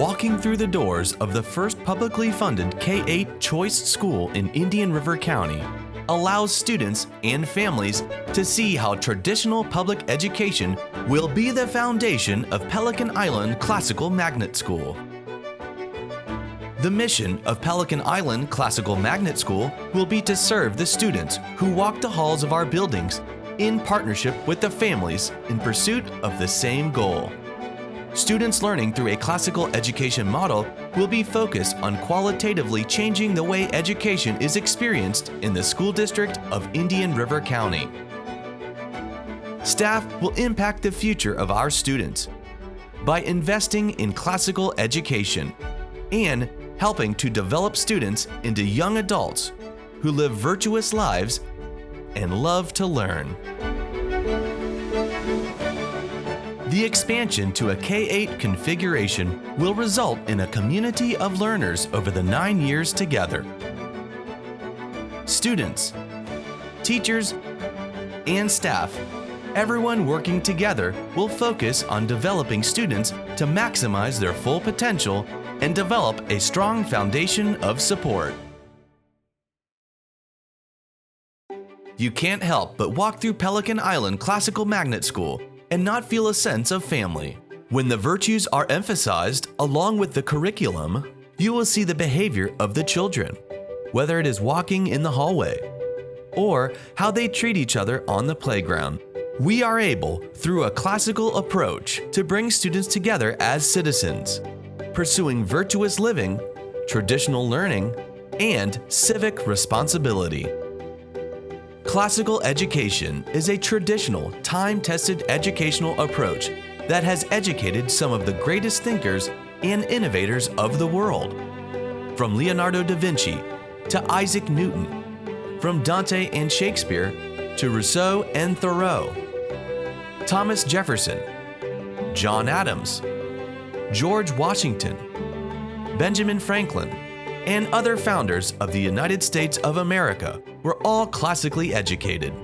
Walking through the doors of the first publicly funded K-8 choice school in Indian River County allows students and families to see how traditional public education will be the foundation of Pelican Island Classical Magnet School. The mission of Pelican Island Classical Magnet School will be to serve the students who walk the halls of our buildings in partnership with the families in pursuit of the same goal. Students learning through a classical education model will be focused on qualitatively changing the way education is experienced in the school district of Indian River County. Staff will impact the future of our students by investing in classical education and helping to develop students into young adults who live virtuous lives and love to learn. The expansion to a K-8 configuration will result in a community of learners over the 9 years together. Students, teachers, and staff, everyone working together will focus on developing students to maximize their full potential and develop a strong foundation of support. You can't help but walk through Pelican Island Classical Magnet School and not feel a sense of family. When the virtues are emphasized along with the curriculum, you will see the behavior of the children, whether it is walking in the hallway or how they treat each other on the playground. We are able, through a classical approach, to bring students together as citizens, pursuing virtuous living, traditional learning, and civic responsibility. Classical education is a traditional, time-tested educational approach that has educated some of the greatest thinkers and innovators of the world. From Leonardo da Vinci to Isaac Newton, from Dante and Shakespeare to Rousseau and Thoreau, Thomas Jefferson, John Adams, George Washington, Benjamin Franklin, and other founders of the United States of America were all classically educated.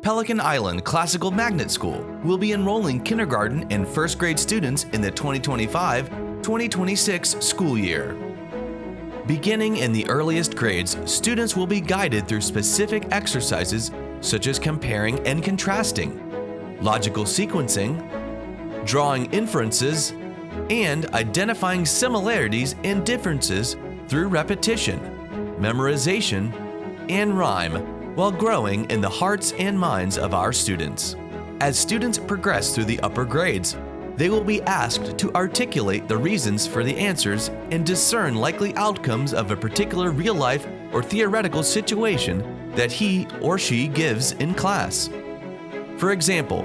Pelican Island Classical Magnet School will be enrolling kindergarten and first grade students in the 2025-2026 school year. Beginning in the earliest grades, students will be guided through specific exercises such as comparing and contrasting, logical sequencing, drawing inferences, and identifying similarities and differences through repetition, memorization, and rhyme while growing in the hearts and minds of our students. As students progress through the upper grades, they will be asked to articulate the reasons for the answers and discern likely outcomes of a particular real-life or theoretical situation that he or she gives in class. For example,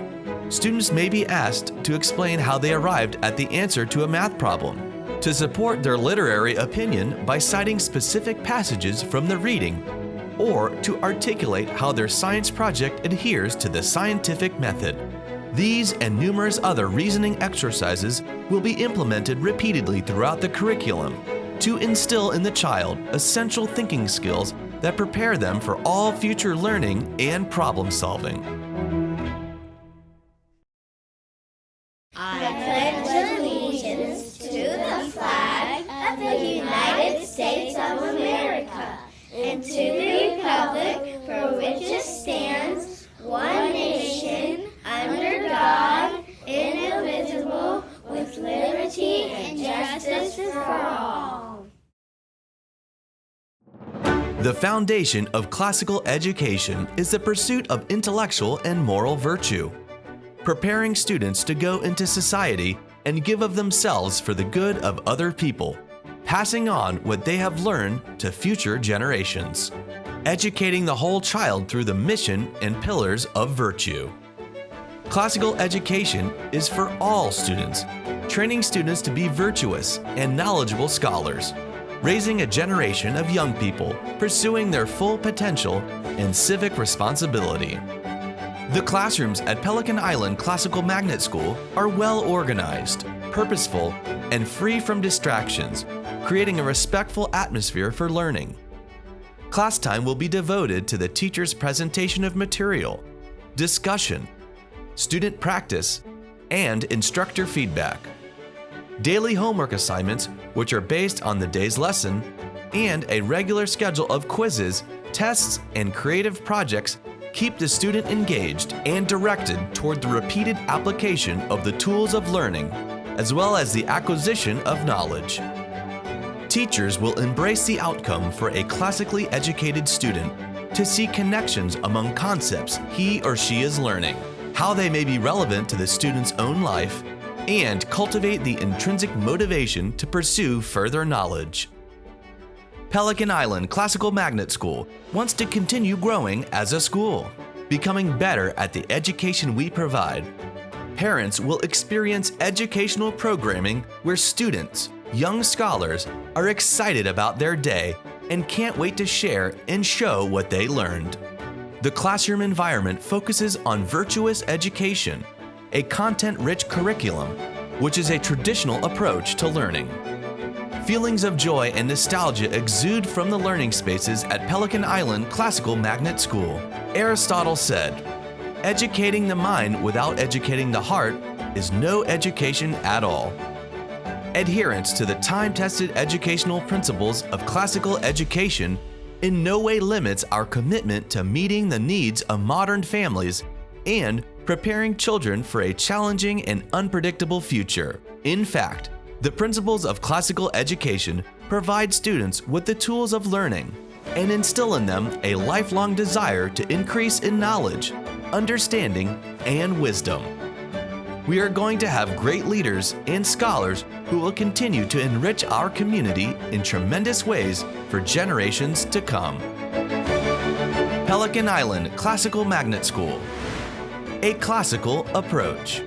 students may be asked to explain how they arrived at the answer to a math problem, to support their literary opinion by citing specific passages from the reading, or to articulate how their science project adheres to the scientific method. These and numerous other reasoning exercises will be implemented repeatedly throughout the curriculum to instill in the child essential thinking skills that prepare them for all future learning and problem solving. I pledge allegiance to the flag of the United States of America and to the republic for which it stands, one nation, under God, indivisible, with liberty and justice for all. The foundation of classical education is the pursuit of intellectual and moral virtue, preparing students to go into society and give of themselves for the good of other people, passing on what they have learned to future generations, educating the whole child through the mission and pillars of virtue. Classical education is for all students, training students to be virtuous and knowledgeable scholars, raising a generation of young people pursuing their full potential and civic responsibility. The classrooms at Pelican Island Classical Magnet School are well organized, purposeful, and free from distractions, creating a respectful atmosphere for learning. Class time will be devoted to the teacher's presentation of material, discussion, student practice, and instructor feedback. Daily homework assignments, which are based on the day's lesson, and a regular schedule of quizzes, tests, and creative projects keep the student engaged and directed toward the repeated application of the tools of learning, as well as the acquisition of knowledge. Teachers will embrace the outcome for a classically educated student to see connections among concepts he or she is learning, how they may be relevant to the student's own life, and cultivate the intrinsic motivation to pursue further knowledge. Pelican Island Classical Magnet School wants to continue growing as a school, becoming better at the education we provide. Parents will experience educational programming where students, young scholars, are excited about their day and can't wait to share and show what they learned. The classroom environment focuses on virtuous education, a content-rich curriculum, which is a traditional approach to learning. Feelings of joy and nostalgia exude from the learning spaces at Pelican Island Classical Magnet School. Aristotle said, "Educating the mind without educating the heart is no education at all." Adherence to the time-tested educational principles of classical education in no way limits our commitment to meeting the needs of modern families and preparing children for a challenging and unpredictable future. In fact, the principles of classical education provide students with the tools of learning and instill in them a lifelong desire to increase in knowledge, understanding, and wisdom. We are going to have great leaders and scholars who will continue to enrich our community in tremendous ways for generations to come. Pelican Island Classical Magnet School, a classical approach.